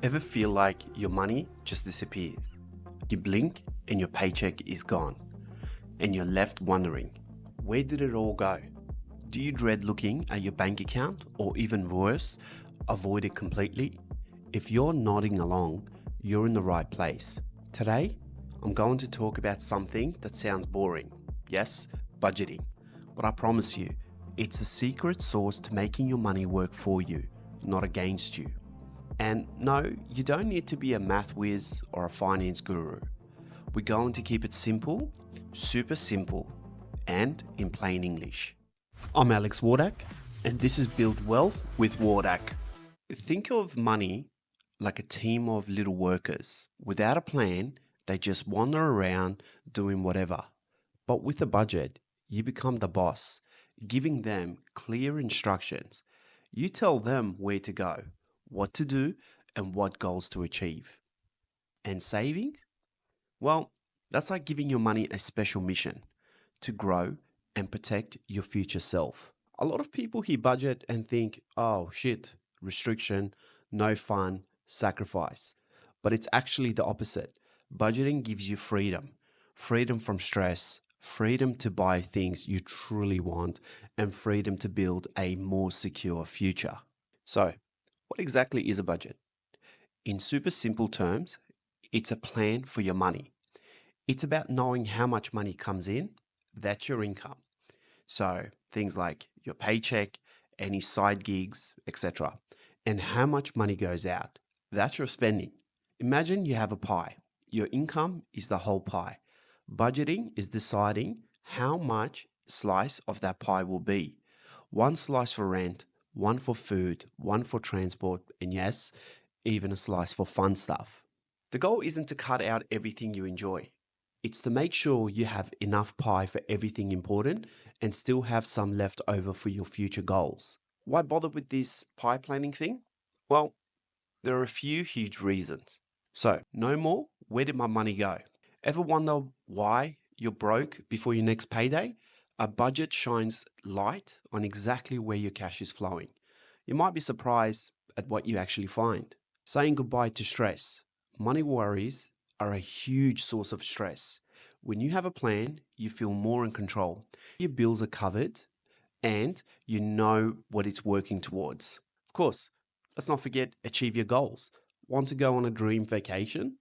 Ever feel like your money just disappears? You blink and your paycheck is gone, and you're left wondering, where did it all go? Do you dread looking at your bank account, or even worse, avoid it completely? If you're nodding along, you're in the right place. Today, I'm going to talk about something that sounds boring. Yes, budgeting. But I promise you, it's a secret sauce to making your money work for you, not against you. And no, you don't need to be a math whiz or a finance guru. We're going to keep it simple, super simple, and in plain English. I'm Alex Wardak, and this is Build Wealth with Wardak. Think of money like a team of little workers. Without a plan, they just wander around doing whatever. But with a budget, you become the boss, giving them clear instructions. You tell them where to go, what to do, and what goals to achieve. And savings? Well, that's like giving your money a special mission to grow and protect your future self. A lot of people hear budget and think, oh shit, restriction, no fun, sacrifice. But it's actually the opposite. Budgeting gives you freedom, freedom from stress, freedom to buy things you truly want, and freedom to build a more secure future. So, what exactly is a budget? In super simple terms, it's a plan for your money. It's about knowing how much money comes in, that's your income. So things like your paycheck, any side gigs, etc. And how much money goes out, that's your spending. Imagine you have a pie. Your income is the whole pie. Budgeting is deciding how much slice of that pie will be. One slice for rent, one for food, one for transport, and yes, even a slice for fun stuff. The goal isn't to cut out everything you enjoy. It's to make sure you have enough pie for everything important and still have some left over for your future goals. Why bother with this pie planning thing? Well, there are a few huge reasons. So, no more, where did my money go? Ever wonder why you're broke before your next payday? A budget shines light on exactly where your cash is flowing. You might be surprised at what you actually find. Saying goodbye to stress. Money worries are a huge source of stress. When you have a plan, you feel more in control. Your bills are covered and you know what it's working towards. Of course, let's not forget achieve your goals. Want to go on a dream vacation?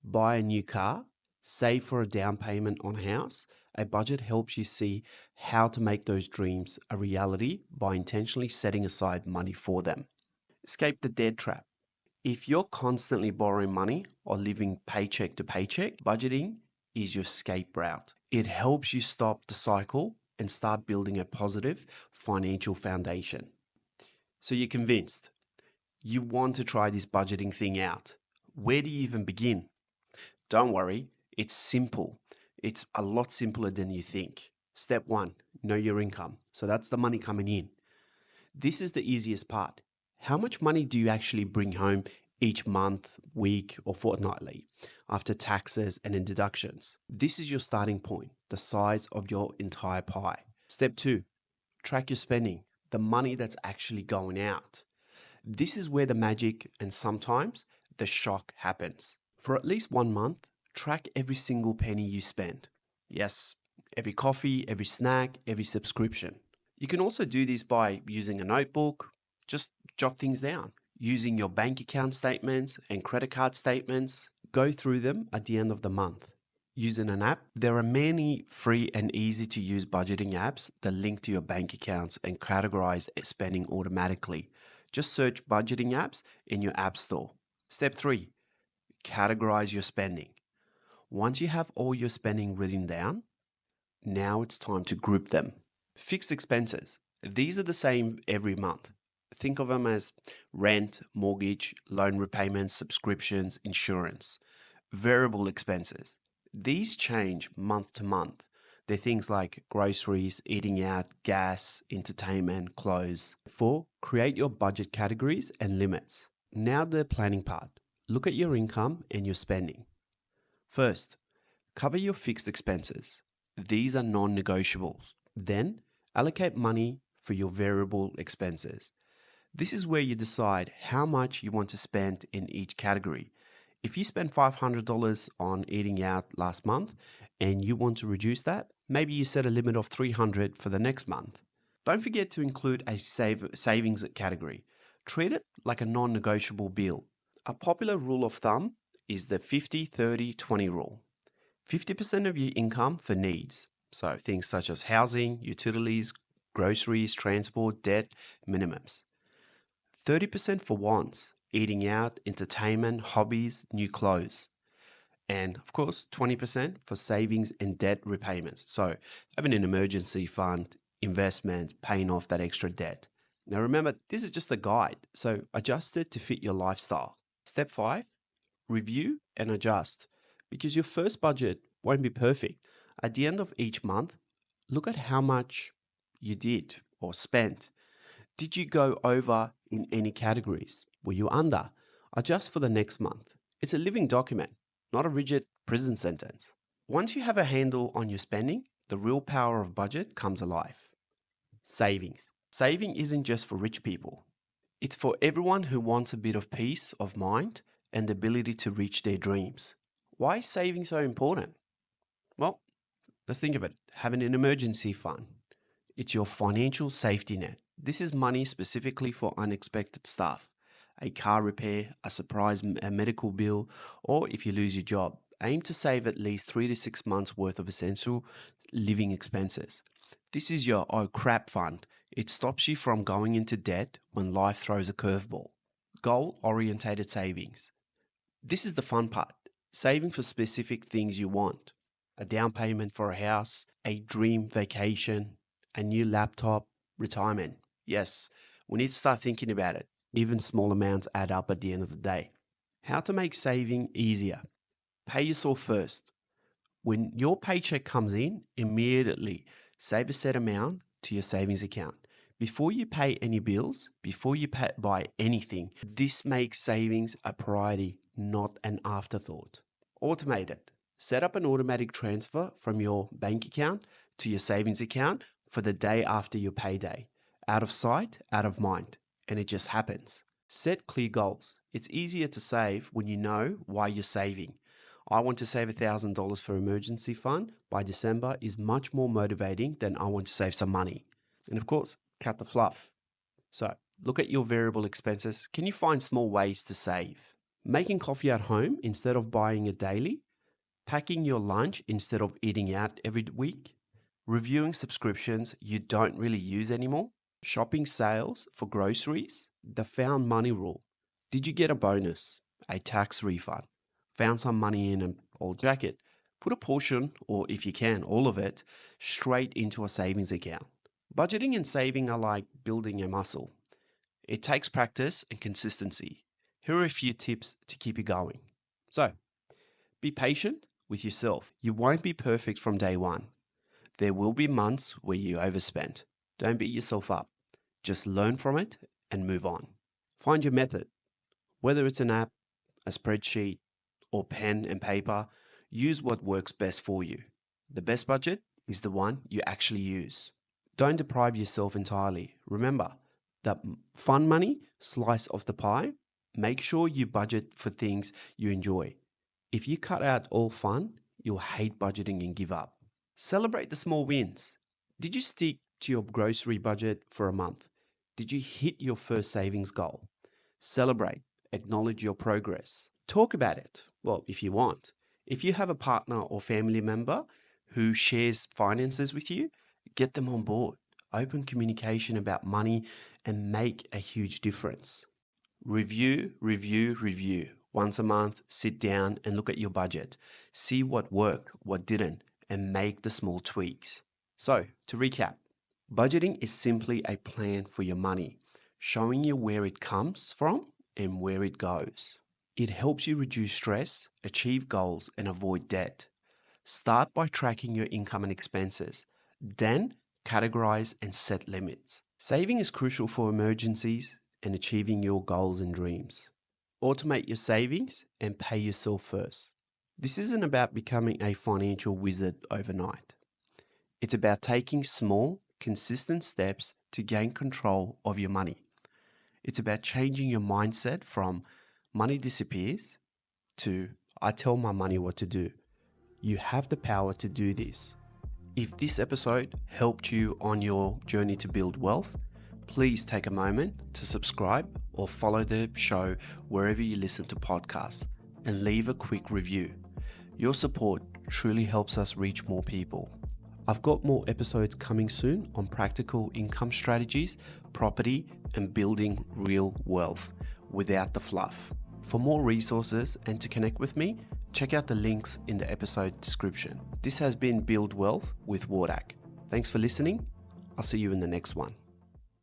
Buy a new car? Save for a down payment on a house? A budget helps you see how to make those dreams a reality by intentionally setting aside money for them. Escape the debt trap. If you're constantly borrowing money or living paycheck to paycheck, budgeting is your escape route. It helps you stop the cycle and start building a positive financial foundation. So you're convinced. You want to try this budgeting thing out. Where do you even begin? Don't worry, it's simple. It's a lot simpler than you think. Step 1, know your income. So that's the money coming in. This is the easiest part. How much money do you actually bring home each month, week, or fortnightly after taxes and deductions? This is your starting point, the size of your entire pie. Step 2, track your spending, the money that's actually going out. This is where the magic and sometimes the shock happens. For at least 1 month, track every single penny you spend. Yes, every coffee, every snack, every subscription. You can also do this by using a notebook. Just jot things down. Using your bank account statements and credit card statements, go through them at the end of the month. Using an app, there are many free and easy to use budgeting apps that link to your bank accounts and categorize spending automatically. Just search budgeting apps in your app store. Step 3, categorize your spending. Once you have all your spending written down, now it's time to group them. Fixed expenses. These are the same every month. Think of them as rent, mortgage, loan repayments, subscriptions, insurance. Variable expenses. These change month to month. They're things like groceries, eating out, gas, entertainment, clothes. 4, create your budget categories and limits. Now the planning part. Look at your income and your spending. First, cover your fixed expenses. These are non-negotiables. Then, allocate money for your variable expenses. This is where you decide how much you want to spend in each category. If you spent $500 on eating out last month and you want to reduce that, maybe you set a limit of $300 for the next month. Don't forget to include a savings category. Treat it like a non-negotiable bill. A popular rule of thumb is the 50-30-20 rule. 50% of your income for needs, so things such as housing, utilities, groceries, transport, debt, minimums. 30% for wants, eating out, entertainment, hobbies, new clothes. And of course, 20% for savings and debt repayments. So having an emergency fund, investment, paying off that extra debt. Now remember, this is just a guide, so adjust it to fit your lifestyle. Step 5, review and adjust. Because your first budget won't be perfect. At the end of each month, look at how much you did or spent. Did you go over in any categories? Were you under? Adjust for the next month. It's a living document, not a rigid prison sentence. Once you have a handle on your spending, the real power of budget comes alive. Savings. Saving isn't just for rich people. It's for everyone who wants a bit of peace of mind and the ability to reach their dreams. Why is saving so important? Well, let's think of it. Having an emergency fund. It's your financial safety net. This is money specifically for unexpected stuff. A car repair, a surprise medical bill, or if you lose your job. Aim to save at least 3 to 6 months worth of essential living expenses. This is your oh crap fund. It stops you from going into debt when life throws a curveball. Goal-orientated savings. This is the fun part. Saving for specific things you want. A down payment for a house, a dream vacation, a new laptop, retirement. Yes, we need to start thinking about it. Even small amounts add up at the end of the day. How to make saving easier. Pay yourself first. When your paycheck comes in, immediately save a set amount to your savings account. Before you pay any bills, before you buy anything, this makes savings a priority, not an afterthought. Automate it. Set up an automatic transfer from your bank account to your savings account for the day after your payday. Out of sight, out of mind. And it just happens. Set clear goals. It's easier to save when you know why you're saving. I want to save $1,000 for emergency fund by December is much more motivating than I want to save some money. And of course, cut the fluff. So look at your variable expenses. Can you find small ways to save? Making coffee at home instead of buying it daily. Packing your lunch instead of eating out every week. Reviewing subscriptions you don't really use anymore. Shopping sales for groceries. The found money rule. Did you get a bonus? A tax refund? Found some money in an old jacket? Put a portion, or if you can, all of it, straight into a savings account. Budgeting and saving are like building a muscle. It takes practice and consistency. Here are a few tips to keep you going. So, be patient with yourself. You won't be perfect from day one. There will be months where you overspend. Don't beat yourself up. Just learn from it and move on. Find your method. Whether it's an app, a spreadsheet, or pen and paper, use what works best for you. The best budget is the one you actually use. Don't deprive yourself entirely. Remember, that fun money slice of the pie, make sure you budget for things you enjoy. If you cut out all fun, you'll hate budgeting and give up. Celebrate the small wins. Did you stick to your grocery budget for a month? Did you hit your first savings goal? Celebrate. Acknowledge your progress. Talk about it. Well, if you want. If you have a partner or family member who shares finances with you, get them on board. Open communication about money and make a huge difference. Review, review, review. Once a month, sit down and look at your budget. See what worked, what didn't, and make the small tweaks. So, to recap, budgeting is simply a plan for your money, showing you where it comes from and where it goes. It helps you reduce stress, achieve goals, and avoid debt. Start by tracking your income and expenses. Then, categorize and set limits. Saving is crucial for emergencies and achieving your goals and dreams. Automate your savings and pay yourself first. This isn't about becoming a financial wizard overnight. It's about taking small, consistent steps to gain control of your money. It's about changing your mindset from money disappears to I tell my money what to do. You have the power to do this. If this episode helped you on your journey to build wealth, please take a moment to subscribe or follow the show wherever you listen to podcasts and leave a quick review. Your support truly helps us reach more people. I've got more episodes coming soon on practical income strategies, property, and building real wealth without the fluff. For more resources and to connect with me, check out the links in the episode description. This has been Build Wealth with Wardak. Thanks for listening. I'll see you in the next one.